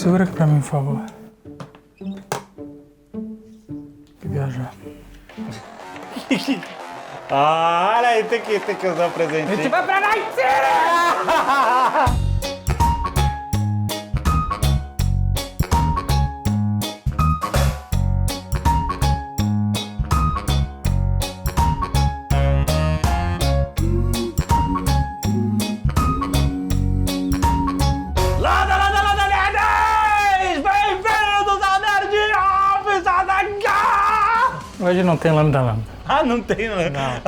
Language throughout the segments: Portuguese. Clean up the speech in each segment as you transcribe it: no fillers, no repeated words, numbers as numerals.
Segura aqui pra mim, por favor. Que viajar. Olha aí, tem que usar o presente. A gente vai pra Night City! Hoje não tem lambda. Ah, não tem, né? Não.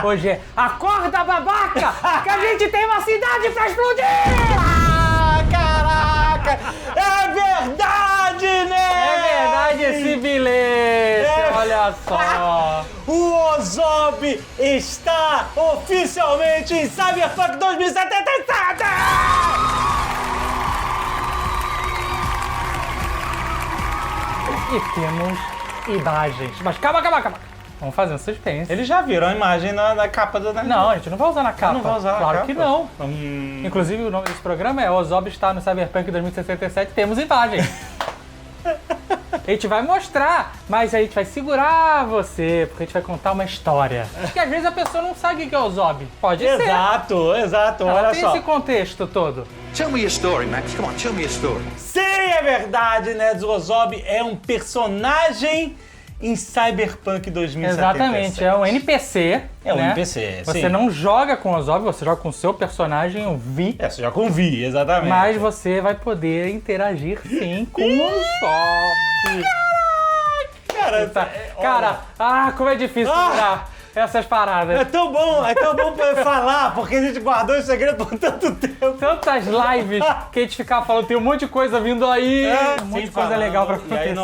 Hoje é acorda, babaca! Que a gente tem uma cidade pra explodir! Ah, caraca! É verdade, né? É verdade esse bilhete, olha só. O Ozob está oficialmente em Cyberpunk 2077! E temos imagens. Mas calma. Vamos fazer um suspense. Eles já viram a imagem na capa do... Não, a gente não vai usar na capa. Não vai usar claro na que capa? não. Inclusive, o nome desse programa é Ozob está no Cyberpunk 2077, temos imagem. A gente vai mostrar, mas a gente vai segurar você, porque a gente vai contar uma história. Porque às vezes a pessoa não sabe o que é Ozob. Pode ser. Exato, Ela olha tem só. esse contexto todo. Tell me your story, Max. Come on, tell me your story. Sim, é verdade, né? O Ozob é um personagem em Cyberpunk 2077. Exatamente, é um NPC. É um né? NPC, Você sim. não joga com o Ozob, você joga com o seu personagem, o Vi. É, você já convi, exatamente. Mas você vai poder interagir sim com o Ozob. Cara, como é difícil tirar essas paradas. É tão bom pra falar, porque a gente guardou esse segredo por tanto tempo. Tantas lives que a gente ficava falando, tem um monte de coisa vindo aí, um monte de coisa legal pra acontecer.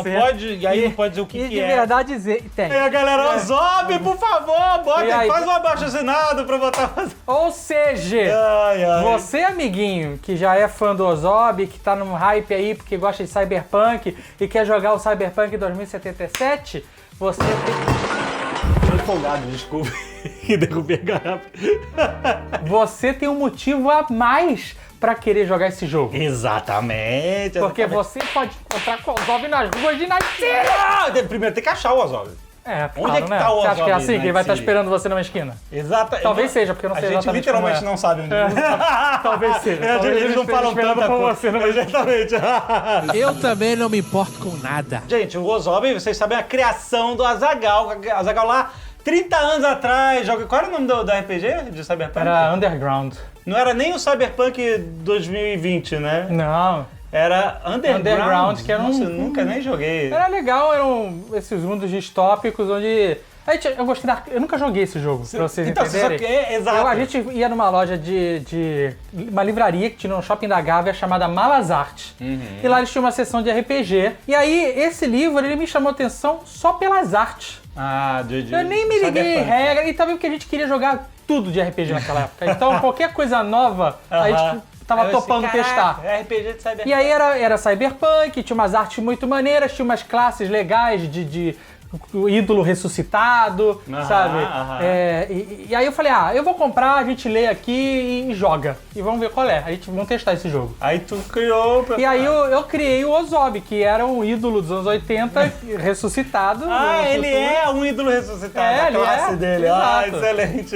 E aí não pode dizer o que de é. verdade tem. E a galera, Ozob, por favor, bota, E aí? faz um abaixo-assinado pra botar... Ou seja, você, amiguinho, que já é fã do Ozob, que tá num hype aí porque gosta de Cyberpunk e quer jogar o Cyberpunk 2077, você tem... Tô empolgado, desculpa, que derrubei a garrafa. Você tem um motivo a mais pra querer jogar esse jogo. Exatamente. Porque você pode encontrar com o Ozob nas ruas de Night City. Primeiro tem que achar o Ozob. É, Onde é que né? tá o Você acha que é Ozob assim, que ele Night vai estar City? esperando você numa esquina? Exato. Talvez seja, porque eu não sei A gente exatamente literalmente como é. não sabe onde Talvez seja. Eles não falam tanta com coisa. você numa esquina. Exatamente. Eu também não me importo com nada. Gente, o Ozob, vocês sabem a criação do Azaghal. Azaghal lá, 30 anos atrás, qual era o nome do RPG de Cyberpunk? Era Underground. Não era nem o Cyberpunk 2020, né? Não. Era Underground, que era Nossa, eu nunca nem joguei. Era legal, eram esses mundos distópicos onde... Eu gostei eu nunca joguei esse jogo, pra vocês Então, entenderem. você só exato. A gente ia numa loja uma livraria que tinha no shopping da Gávea chamada Malazarte. E lá eles tinham uma seção de RPG. E aí, esse livro, ele me chamou atenção só pelas artes. Eu nem me liguei em regra. E também porque a gente queria jogar tudo de RPG naquela época. Então, qualquer coisa nova, a gente tava topando testar. RPG de Cyberpunk. E aí era Cyberpunk, tinha umas artes muito maneiras, tinha umas classes legais de ídolo ressuscitado, sabe? E aí eu falei, eu vou comprar, a gente lê aqui e joga. E vamos ver qual é. Vamos testar esse jogo. Aí tu criou... E aí eu criei o Ozob, que era um ídolo dos anos 80, ressuscitado. Ele é um ídolo ressuscitado, a classe dele. Exato. Excelente.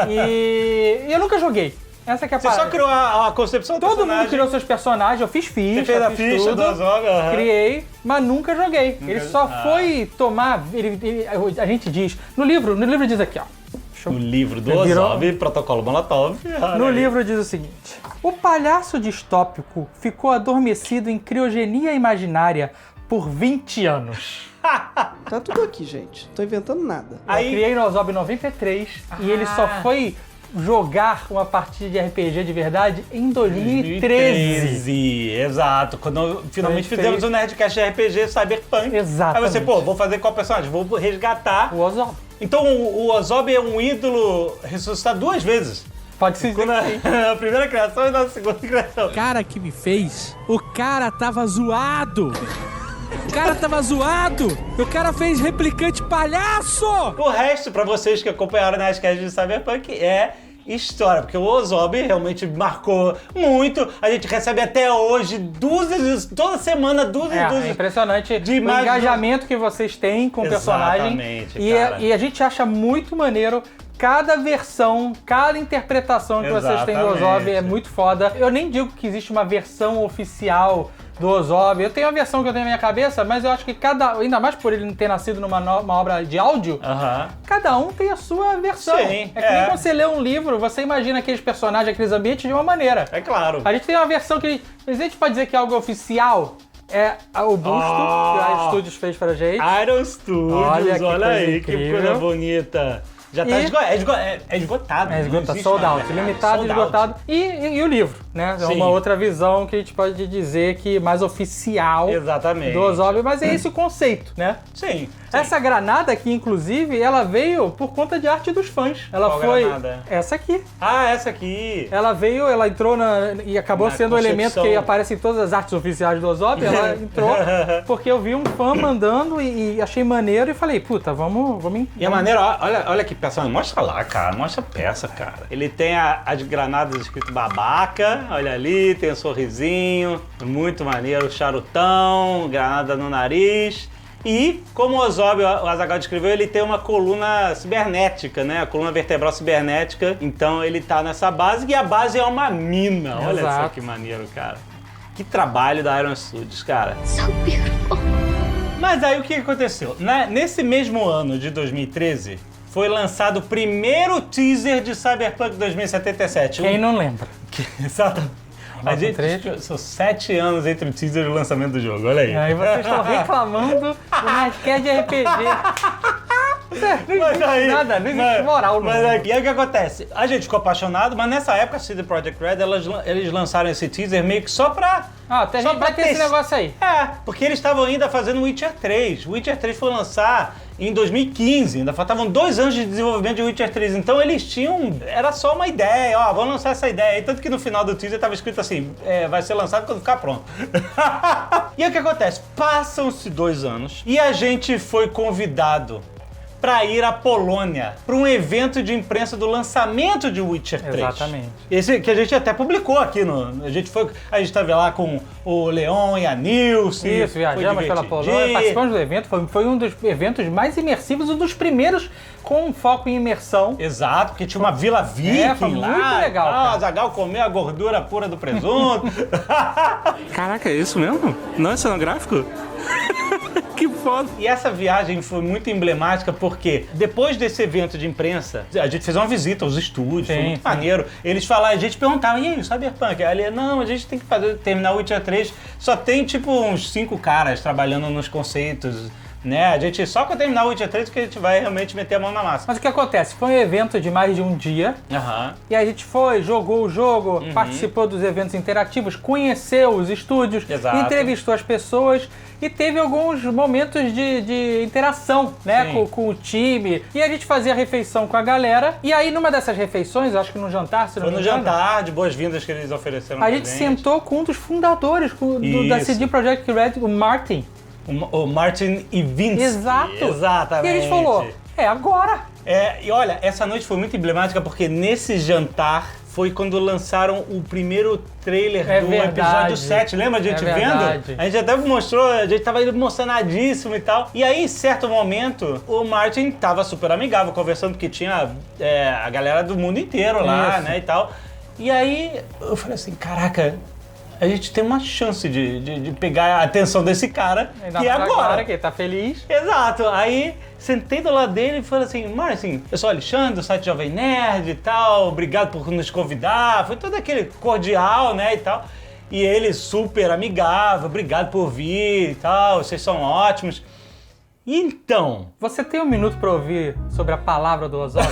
E eu nunca joguei. Essa que é a Você parada. só criou a concepção do Todo personagem. mundo criou seus personagens, eu fiz ficha, Você fez a fiz ficha tudo, do Ozob, criei, mas nunca joguei. Ele só foi tomar, a gente diz, no livro diz aqui, ó. No livro do Virou- Ozob, Protocolo Molotov. No livro diz o seguinte: o palhaço distópico ficou adormecido em criogenia imaginária por 20 anos. Tá tudo aqui, gente. Tô inventando nada. Eu criei no Ozob 93 e ele só foi jogar uma partida de RPG de verdade em 2013. Exato. Quando finalmente fizemos o Nerdcast de RPG Cyberpunk. Exatamente. Aí você, vou fazer qual personagem? Vou resgatar. O Ozob. Então o Ozob é um ídolo ressuscitado 2 vezes. Pode ser dizer que sim. Na primeira criação e na segunda criação. O cara que me fez, o cara tava zoado. O cara tava zoado. O cara fez replicante palhaço. O resto, pra vocês que acompanharam o Nerdcast de Cyberpunk, é história, porque o Ozob realmente marcou muito. A gente recebe até hoje toda semana dúzias. É impressionante de o engajamento que vocês têm com o personagem. Cara. E a gente acha muito maneiro cada versão, cada interpretação que vocês têm do Ozob é muito foda. Eu nem digo que existe uma versão oficial do Ozob. Eu tenho a versão que eu tenho na minha cabeça, mas eu acho que ainda mais por ele não ter nascido numa obra de áudio, cada um tem a sua versão. Sim, é que nem quando você lê um livro, você imagina aqueles personagens, aqueles ambientes de uma maneira. É claro. A gente tem uma versão que a gente pode dizer que é algo oficial. É o busto que a Iron Studios fez pra gente. Iron Studios, olha aí, que coisa bonita. Já tá esgotado. É esgotado, sold out, limitado e esgotado. E o livro, né? É uma outra visão que a gente pode dizer que mais oficial do Ozob, mas é esse o conceito, né? Sim. Essa granada aqui, inclusive, ela veio por conta de arte dos fãs. Ela foi granada? Essa aqui. Ah, essa aqui. Ela entrou e acabou sendo um elemento que aparece em todas as artes oficiais do Ozob. Ela entrou porque eu vi um fã mandando e achei maneiro e falei, puta, vamos... E a maneira, olha que personagem. Mostra lá, cara. Mostra a peça, cara. Ele tem as granadas escrito babaca. Olha ali, tem um sorrisinho. Muito maneiro. Charutão, granada no nariz. E, como o Ozob, o Azaghal descreveu, ele tem uma coluna cibernética, né? A coluna vertebral cibernética. Então ele tá nessa base e a base é uma mina. Olha só que maneiro, cara. Que trabalho da Iron Studios, cara. So beautiful. Mas aí o que aconteceu? Nesse mesmo ano de 2013, foi lançado o primeiro teaser de Cyberpunk 2077. Quem não lembra? Exatamente. A gente, são 7 anos entre o teaser e o lançamento do jogo, olha aí. Aí vocês estão reclamando do Nerdcast de RPG. Não existe nada, não existe moral no mundo. Mas aí o que acontece? A gente ficou apaixonado, mas nessa época a CD Projekt Red, eles lançaram esse teaser meio que só pra... até a gente vai ter esse negócio aí. Porque eles estavam ainda fazendo Witcher 3. O Witcher 3 foi lançar em 2015, ainda faltavam 2 anos de desenvolvimento de Witcher 3. Então eles tinham... Era só uma ideia, vamos lançar essa ideia. E tanto que no final do teaser estava escrito assim, vai ser lançado quando ficar pronto. E aí o que acontece? Passam-se 2 anos e a gente foi convidado para ir à Polônia, para um evento de imprensa do lançamento de Witcher 3. Exatamente. Esse que a gente até publicou aqui. A gente estava lá com o Leon e a Nilce. Isso, viajamos pela Polônia, participamos do evento. Foi um dos eventos mais imersivos, um dos primeiros com foco em imersão. Exato, porque tinha uma vila viking foi lá. Muito legal, cara. Azaghal comeu a gordura pura do presunto. Caraca, é isso mesmo? Não é cenográfico? Que foda! E essa viagem foi muito emblemática porque depois desse evento de imprensa, a gente fez uma visita aos estúdios, foi muito maneiro. Eles falaram, a gente perguntava, e aí, o Cyberpunk? Aí ele, não, a gente tem que terminar o Witcher 3, só tem tipo uns 5 caras trabalhando nos conceitos, né? A gente, só quando terminar o Witcher 3 que a gente vai realmente meter a mão na massa. Mas o que acontece? Foi um evento de mais de um dia. E a gente foi, jogou o jogo, participou dos eventos interativos, conheceu os estúdios, entrevistou as pessoas e teve alguns momentos de interação, né? Com o time. E a gente fazia refeição com a galera. E aí, numa dessas refeições, acho que no jantar, se não me engano. Foi no jantar, de boas-vindas que eles ofereceram a gente sentou com um dos fundadores da CD Projekt Red, o Martin. O Martin Iwinski. Exatamente. E a gente falou, agora. E olha, essa noite foi muito emblemática porque nesse jantar foi quando lançaram o primeiro trailer do episódio 7. Lembra a gente vendo? A gente até mostrou, a gente tava emocionadíssimo e tal. E aí, em certo momento, o Martin tava super amigável, conversando porque tinha a galera do mundo inteiro lá, né, e tal. E aí, eu falei assim, caraca, a gente tem uma chance de pegar a atenção desse cara, que é agora. Que ele tá feliz. Exato. Aí, sentei do lado dele e falei assim, Martin, eu sou o Alexandre, do site Jovem Nerd e tal, obrigado por nos convidar. Foi todo aquele cordial, né, e tal. E ele super amigável, obrigado por vir e tal, vocês são ótimos. Então... Você tem um minuto pra ouvir sobre a palavra do Ozob?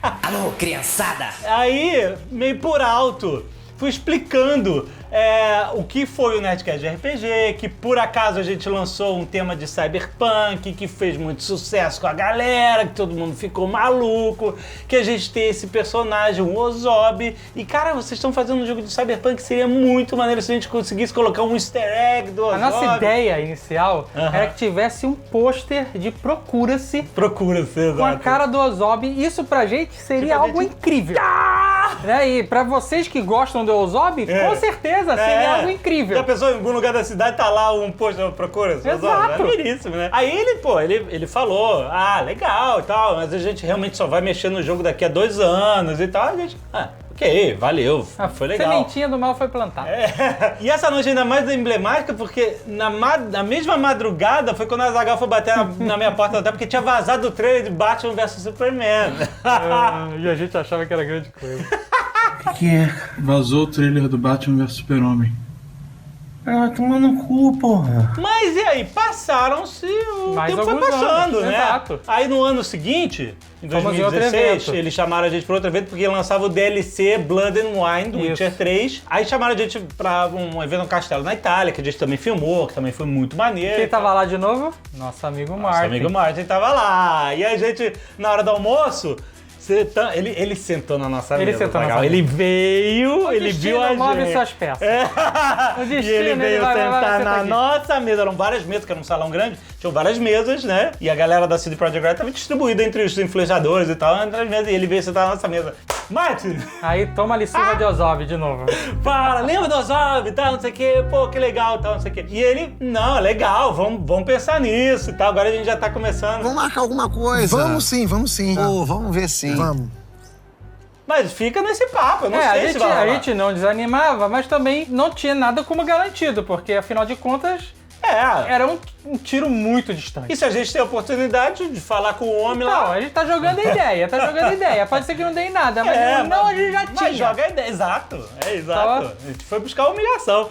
Alô, criançada! Aí, meio por alto... fui explicando o que foi o Nerdcast de RPG, que por acaso a gente lançou um tema de cyberpunk, que fez muito sucesso com a galera, que todo mundo ficou maluco, que a gente tem esse personagem, o Ozob, e cara, vocês estão fazendo um jogo de cyberpunk, seria muito maneiro se a gente conseguisse colocar um easter egg do Ozob. A nossa ideia inicial era que tivesse um pôster de Procura-se. Procura-se, exato. Com a cara do Ozob. Isso pra gente seria algo incrível. E pra vocês que gostam do Ozob, com certeza seria algo incrível. Já pensou, em algum lugar da cidade tá lá um pôster de Procura-se? Exato. É maneiríssimo, né? Aí ele falou, legal e tal, mas a gente realmente só vai mexer no jogo daqui a 2 anos e tal. A gente, ok, valeu, foi legal. A sementinha do mal foi plantada. E essa noite ainda mais emblemática, porque na mesma madrugada foi quando a Azaghal foi bater na minha porta até porque tinha vazado o trailer de Batman vs Superman. E a gente achava que era grande coisa. O que é? Vazou o trailer do Batman vs Super-Homem. Toma no cu, porra. Mas e aí? Passaram-se, o tempo foi passando, né? Exato. Aí no ano seguinte, em 2016, eles chamaram a gente para outro evento porque lançava o DLC Blood and Wine do Witcher 3. Aí chamaram a gente pra um evento no Castelo na Itália, que a gente também filmou, que também foi muito maneiro. Quem tava lá de novo? Nosso amigo Martin. Nosso amigo Martin tava lá. E a gente, na hora do almoço... Ele sentou na nossa mesa. Ele veio, ele viu a gente. Move suas peças. O destino, e ele veio sentar na nossa mesa. Eram várias mesas, que era um salão grande. Tinham várias mesas, né? E a galera da CD Projekt Red tava distribuída entre os influenciadores e tal, entre as mesas. E ele veio sentar na nossa mesa. Martin! Aí toma ali surra de Ozob de novo. Lembra do Ozob e tal, não sei o quê. Pô, que legal e tal, não sei o quê. E ele, não, legal, vamos pensar nisso e tal. Agora a gente já tá começando. Vamos marcar alguma coisa. Vamos sim. Pô, vamos ver sim. Vamos. Mas fica nesse papo, eu não sei se vai rolar. A gente não desanimava, mas também não tinha nada como garantido, porque afinal de contas... Era um tiro muito distante. E se a gente tem a oportunidade de falar com o homem lá... Não, a gente tá jogando ideia, Pode ser que não dê em nada, mas a gente já tinha. Mas joga a ideia, exato. A gente foi buscar a humilhação.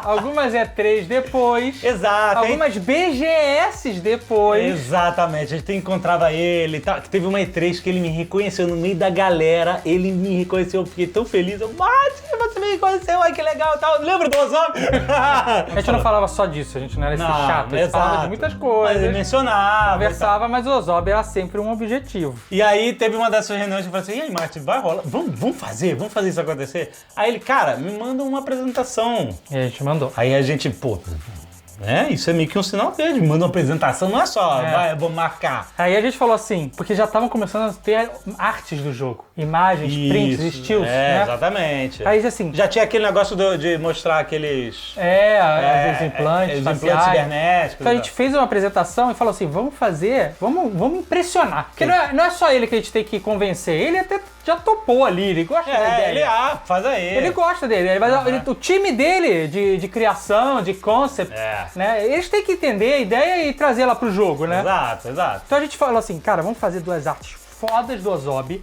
Algumas E3 depois. Exato. Algumas BGS depois. Exatamente, a gente encontrava ele, tá? Teve uma E3 que ele me reconheceu no meio da galera, ele me reconheceu, eu fiquei tão feliz. Você me reconheceu, que legal e tal. Lembra do Ozob? A gente não falava só disso, a gente não era esse chato, a gente falava de muitas coisas. Mas ele mencionava. Conversava, mas o Ozob era sempre um objetivo. E aí teve uma dessas reuniões que eu falei assim, e aí, Martin, vai rolar? Vamos fazer isso acontecer? Aí ele, cara, me manda uma apresentação. E a gente mandou. Aí a gente, isso é meio que um sinal verde. Manda uma apresentação, não é só, vou marcar. Aí a gente falou assim, porque já estavam começando a ter artes do jogo. Imagens, prints, estilos, né? Exatamente. Aí assim... Já tinha aquele negócio de mostrar aqueles... os implantes cibernéticos. Então a gente fez uma apresentação e falou assim, vamos impressionar. Porque não é só ele que a gente tem que convencer, ele até já topou ali, ele gosta da ideia. Ele faz aí. Ele gosta dele, o time dele de criação, de concept, né? Eles têm que entender a ideia e trazer ela pro jogo, né? Exato. Então a gente falou assim, cara, vamos fazer 2 artes fodas do Ozob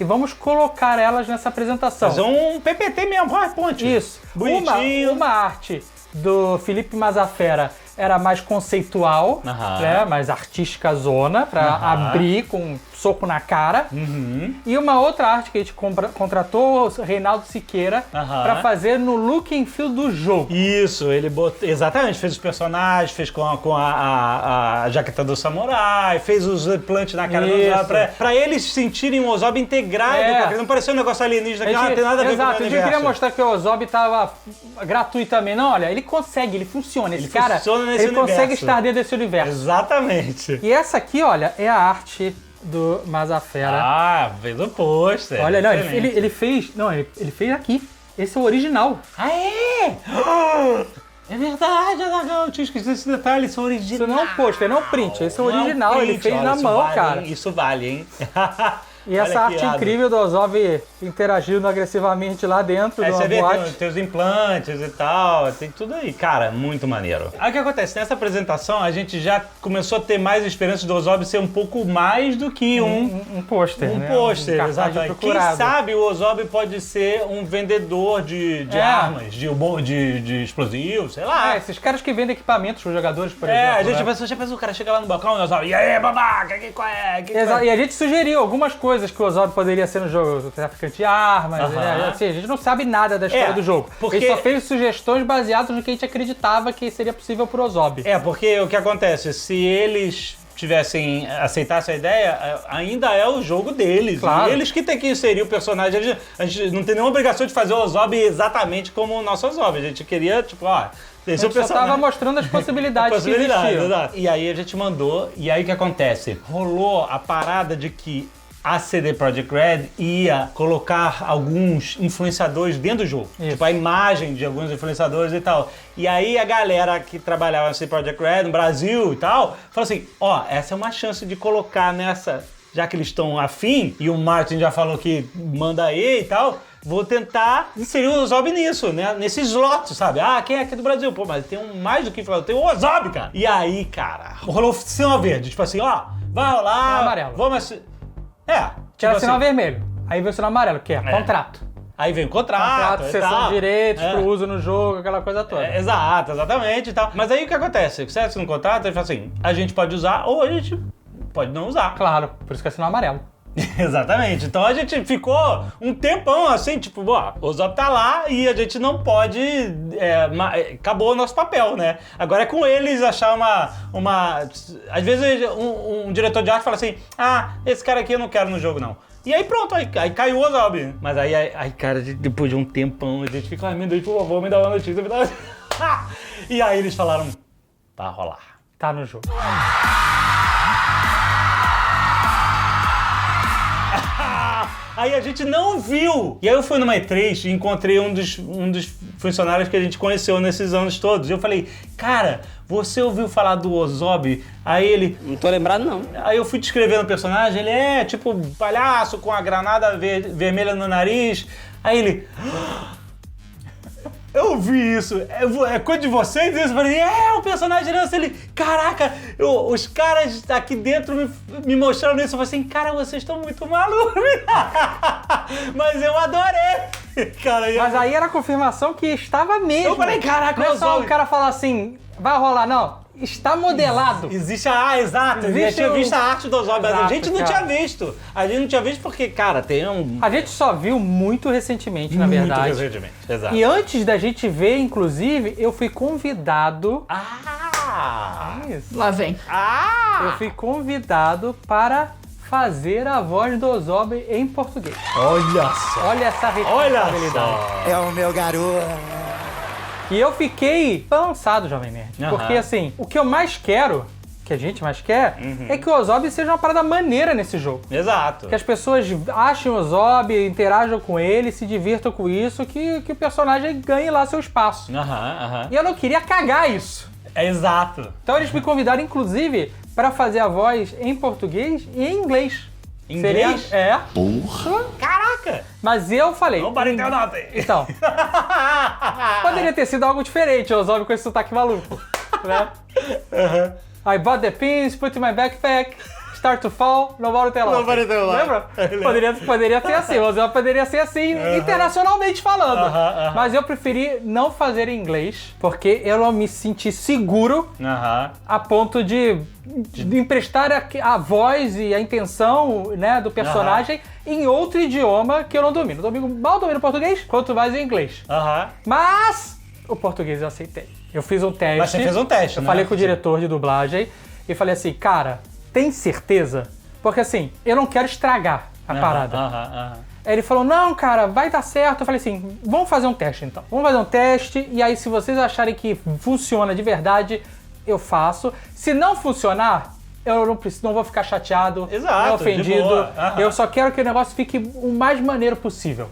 e vamos colocar elas nessa apresentação. Fazer um PPT mesmo, PowerPoint. Isso. Bonitinho. Uma arte do Felipe Mazafera era mais conceitual, né? Mais artística zona, pra abrir com um soco na cara. E uma outra arte que a gente contratou o Reinaldo Siqueira pra fazer no look and feel do jogo. Isso, ele botou... Exatamente, fez os personagens, fez com a jaqueta do samurai, fez os implantes na cara do Ozob, pra eles sentirem o Ozob integrado, porque não parecia um negócio alienígena, que não tem nada a ver com o universo. A gente queria mostrar que o Ozob tava gratuitamente. Não, olha, ele consegue, ele funciona. Esse cara, ele consegue estar dentro desse universo. Exatamente. E essa aqui, olha, é a arte do Mazafera. Fez o pôster. Olha, não, ele fez... Não, ele fez aqui. Esse é o original. É verdade, Azaghal, eu tinha esquecido esse detalhe, isso é original. Isso não é um pôster, não é um print, esse é o original, ele fez na mão, cara. Isso vale, hein? E essa arte incrível do Ozob interagindo agressivamente lá dentro do você vê, boate. tem os implantes e tal, tem tudo aí. Cara, muito maneiro. Aí o que acontece? Nessa apresentação, a gente já começou a ter mais esperança do Ozob ser um pouco mais do que um pôster. Um pôster, exatamente. Quem sabe o Ozob pode ser um vendedor de armas, de explosivos, sei lá. Esses caras que vendem equipamentos para os jogadores, por exemplo. A gente já pensou, o cara chega lá no balcão e o Ozob, e aí, babaca, qual é? E a gente sugeriu algumas coisas coisas que o Ozob poderia ser no jogo. Traficante de armas, né? Assim, a gente não sabe nada da história do jogo. Porque... Ele só fez sugestões baseadas no que a gente acreditava que seria possível pro Ozob. Porque o que acontece, se eles aceitassem a ideia, ainda é o jogo deles. Claro. Eles que tem que inserir o personagem. A gente não tem nenhuma obrigação de fazer o Ozob exatamente como o nosso Ozob. A gente queria, tipo, esse é o personagem. Só tava mostrando as possibilidades que existiam. Exato. E aí a gente mandou, e aí o que acontece? Rolou a parada de que a CD Projekt Red ia colocar alguns influenciadores dentro do jogo. Isso. Tipo, a imagem de alguns influenciadores e tal. E aí a galera que trabalhava na CD Projekt Red no Brasil e tal, falou assim, essa é uma chance de colocar nessa, já que eles estão afim, e o Martin já falou que manda aí e tal, vou tentar inserir o Ozob nisso, né? Nesses slots, sabe? Quem é aqui do Brasil? Pô, mas tem mais do que falar, tem o Ozob, cara. E aí, cara, rolou sinal verde, tipo assim, vai rolar... amarelo. Vamos... Tinha tipo sinal assim, vermelho. Aí veio o sinal amarelo, que é contrato. Aí vem o contrato cessão de direitos pro uso no jogo, aquela coisa toda. Exatamente e tal. Mas aí o que acontece? Você assina um contrato, ele fala assim, a gente pode usar ou a gente pode não usar. Claro, por isso que é sinal amarelo. Exatamente. Então a gente ficou um tempão assim, tipo, o Ozob tá lá e a gente não pode... acabou o nosso papel, né? Agora é com eles achar uma... Às vezes um diretor de arte fala assim, esse cara aqui eu não quero no jogo, não. E aí pronto, aí caiu o Ozob. Mas aí, cara, depois de um tempão, a gente fica, meu Deus, por favor, me dá uma notícia, me dá uma... E aí eles falaram, vai rolar. Tá no jogo. Aí a gente não viu. E aí eu fui numa E3 e encontrei um dos funcionários que a gente conheceu nesses anos todos. E eu falei, cara, você ouviu falar do Ozob? Aí ele... Não tô lembrado, não. Aí eu fui descrevendo o personagem, ele é tipo palhaço com a granada vermelha no nariz. Aí ele... Eu vi isso, é coisa de vocês? Eu falei, o personagem desse, ele... Caraca, os caras aqui dentro me mostraram isso. Eu falei assim, cara, vocês estão muito malucos. Mas eu adorei. Cara, mas aí era a confirmação que estava mesmo. Eu falei, caraca, não é só o cara falar assim, vai rolar, não. Está modelado. Existe exato. Eu tinha visto a arte do Ozob, mas a gente não tinha visto. A gente não tinha visto porque, cara, tem um... A gente só viu muito recentemente, na verdade. Muito recentemente, exato. E antes da gente ver, inclusive, eu fui convidado... Isso. Lá vem. Eu fui convidado para fazer a voz do Ozob em português. Olha só. Olha essa responsabilidade. É o meu garoto. E eu fiquei balançado, Jovem Nerd. Porque, assim, o que eu mais quero, que a gente mais quer, é que o Ozob seja uma parada maneira nesse jogo. Exato. Que as pessoas achem o Ozob, interajam com ele, se divirtam com isso, que o personagem ganhe lá seu espaço. E eu não queria cagar isso. Exato. Então eles me convidaram, inclusive, para fazer a voz em português e em inglês. Inglês? Porra! Caraca! Mas eu falei... Não parei teu nota aí. Então. Poderia ter sido algo diferente, o Ozob com esse sotaque maluco. Né? I bought the pins, put in my backpack, start to fall, no more tell. Não parei teu nota. Lembra? Poderia ser assim, o Ozob poderia ser assim, internacionalmente falando. Mas eu preferi não fazer em inglês, porque eu não me senti seguro a ponto de emprestar a voz e a intenção, né, do personagem em outro idioma que eu não domino. Mal domino português, quanto mais em inglês. Mas o português eu aceitei. Eu fiz um teste. Mas você fez um teste, Eu falei com o diretor de dublagem e falei assim, cara, tem certeza? Porque assim, eu não quero estragar a parada. Aí ele falou, não, cara, vai dar certo. Eu falei assim, vamos fazer um teste então. Vamos fazer um teste e aí se vocês acharem que funciona de verdade, eu faço. Se não funcionar, eu não vou ficar chateado, não ofendido. Eu só quero que o negócio fique o mais maneiro possível.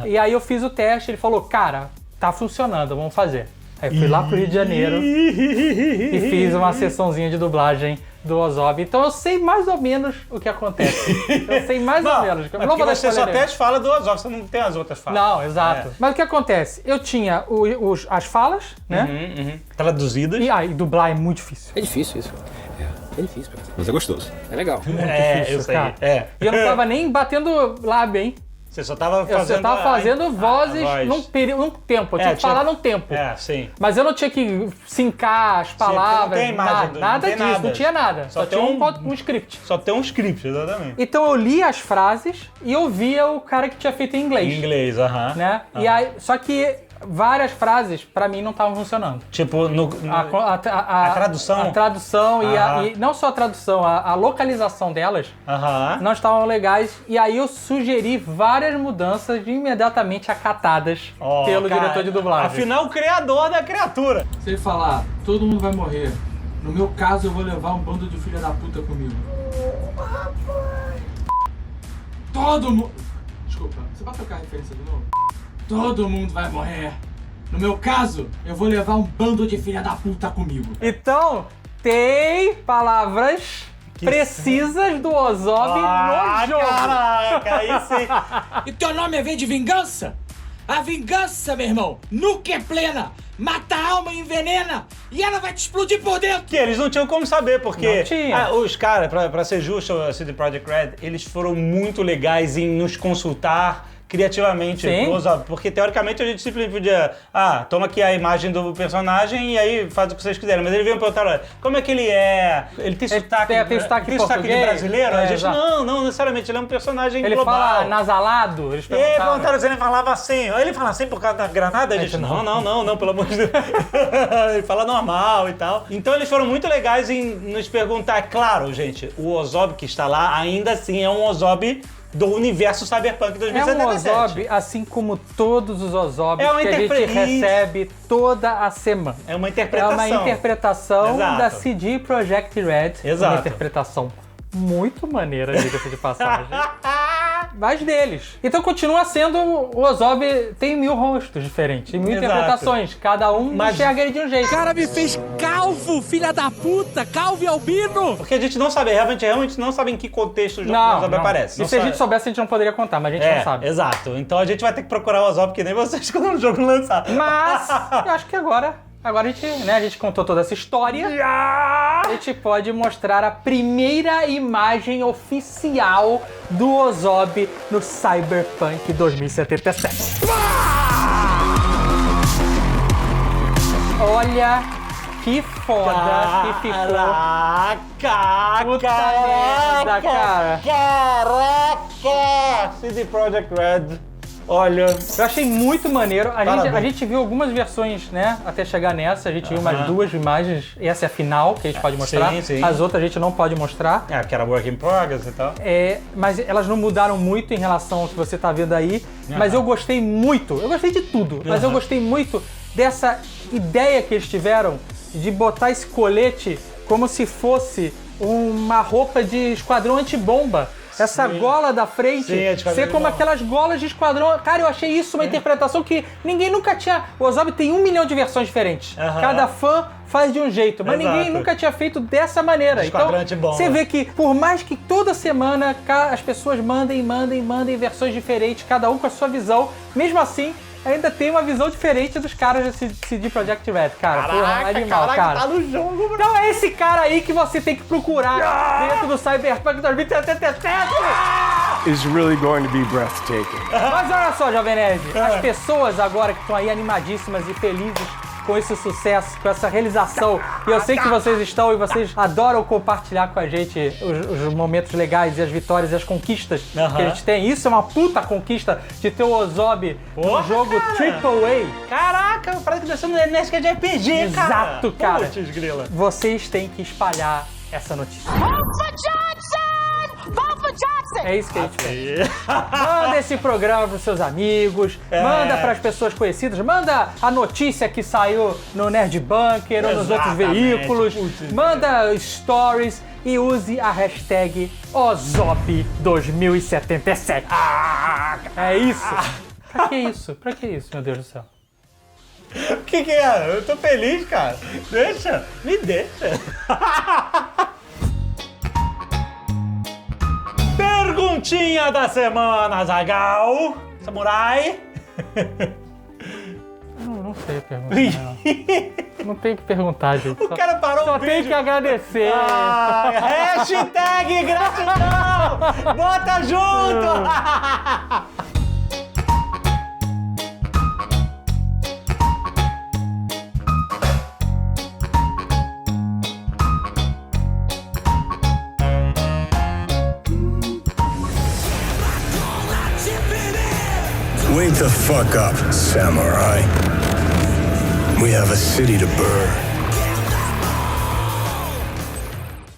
E aí eu fiz o teste, ele falou, cara, tá funcionando, vamos fazer. Aí eu fui lá pro Rio de Janeiro e fiz uma sessãozinha de dublagem do Ozob. Então eu sei mais ou menos o que acontece. Eu sei mais ou menos. Mas porque você só teste fala do Ozob, você não tem as outras falas. Não, exato. Mas o que acontece? Eu tinha as falas, né? Traduzidas. E dublar é muito difícil. É difícil isso. É difícil, mas é gostoso. É legal. Eu sei. E eu não tava nem batendo lábio, hein? Você só tava fazendo... Eu tava fazendo vozes num tempo. Eu tinha que falar num tempo. Sim. Mas eu não tinha que sincar as palavras. Não tem imagem, nada disso. Não tinha nada. Só tinha um script. Só tem um script, exatamente. Então eu li as frases e ouvia o cara que tinha feito em inglês. Em inglês, né? E aí, só que várias frases, pra mim, não estavam funcionando. Tipo, a tradução? A tradução e não só a tradução, a localização delas não estavam legais. E aí eu sugeri várias mudanças imediatamente acatadas pelo diretor de dublagem. Afinal, o criador da criatura. Você falar, todo mundo vai morrer. No meu caso, eu vou levar um bando de filha da puta comigo. Todo mundo... Desculpa, você vai tocar a referência de novo? Todo mundo vai morrer. No meu caso, eu vou levar um bando de filha da puta comigo. Então, tem palavras precisas do Ozob no jogo. Caraca, aí sim. E teu nome vem de vingança? A vingança, meu irmão, nunca é plena. Mata a alma e envenena. E ela vai te explodir por dentro. Que eles não tinham como saber, porque não tinha. Os caras, pra ser justo, a CD Projekt Red, eles foram muito legais em nos consultar criativamente, porque teoricamente a gente simplesmente podia, toma aqui a imagem do personagem e aí faz o que vocês quiserem, mas ele veio me perguntar, olha, como é que ele é? Ele tem sotaque de brasileiro? A gente, não necessariamente, ele é um personagem global. Ele fala nasalado? Eles perguntaram se ele falava assim, ele fala assim por causa da granada? A gente, não, pelo amor de Deus. Ele fala normal e tal. Então eles foram muito legais em nos perguntar, claro, gente, o Ozob que está lá ainda assim é um Ozob do universo Cyberpunk 2077. É um Ozob, assim como todos os Ozobs que a gente recebe toda a semana. É uma interpretação. É uma interpretação da CD Projekt Red. Exato. Uma interpretação muito maneira, diga-se de passagem. Mas deles. Então continua sendo o Ozob, tem 1000 rostos diferentes, tem 1000 interpretações, cada um enxerga ele de um jeito. O cara me fez calvo, filha da puta, calvo e albino. Porque a gente não sabe, realmente não sabe em que contexto o Ozob aparece. E se a gente soubesse, a gente não poderia contar, mas a gente não sabe. Exato. Então a gente vai ter que procurar o Ozob, que nem vocês quando o jogo lançar. Mas eu acho que agora a gente contou toda essa história. A gente pode mostrar a primeira imagem oficial do Ozob no Cyberpunk 2077. Olha que foda que ficou. Puta merda, cara. Caraca! CD Projekt Red. Olha, eu achei muito maneiro. A gente viu algumas versões, né? Até chegar nessa, a gente viu umas 2 imagens. Essa é a final que a gente pode mostrar. Sim. As outras a gente não pode mostrar. Que era work in progress e tal. Mas elas não mudaram muito em relação ao que você tá vendo aí. Mas eu gostei muito. Eu gostei de tudo. Mas eu gostei muito dessa ideia que eles tiveram de botar esse colete como se fosse uma roupa de esquadrão antibomba. Essa gola da frente ser como aquelas golas de esquadrão. Cara, eu achei isso uma interpretação que ninguém nunca tinha... O Ozob tem 1 milhão de versões diferentes. Cada fã faz de um jeito, mas ninguém nunca tinha feito dessa maneira. Então, você vê que por mais que toda semana as pessoas mandem versões diferentes, cada um com a sua visão, mesmo assim, ainda tem uma visão diferente dos caras da CD Projekt Red, cara. Caraca, animal, cara. Tá no jogo, bro. Então é esse cara aí que você tem que procurar dentro do Cyberpunk 2077. Is really going to be breathtaking. Mas olha só, Jovem Nerd, as pessoas agora que estão aí animadíssimas e felizes com esse sucesso, com essa realização. E eu sei que vocês estão e vocês adoram compartilhar com a gente os momentos legais e as vitórias e as conquistas que a gente tem. Isso é uma puta conquista de ter o Ozob no jogo AAA. Caraca, parece que descendo no NES de RPG, cara. Exato, cara. Putz, grila. Vocês têm que espalhar essa notícia. É isso que a gente fez. Manda esse programa pros seus amigos, manda pras pessoas conhecidas, manda a notícia que saiu no Nerd Bunker ou nos outros veículos, manda stories e use a hashtag Ozob2077. É isso. Pra que isso? Pra que isso, meu Deus do céu? O que é? Eu tô feliz, cara. Me deixa. Perguntinha da semana, Zagal. Samurai. Não sei perguntar. Não tem que perguntar, gente. O cara parou só o vídeo. Tem que agradecer. Hashtag gratidão. Bota junto. Wake the fuck up, samurai. We have a city to burn.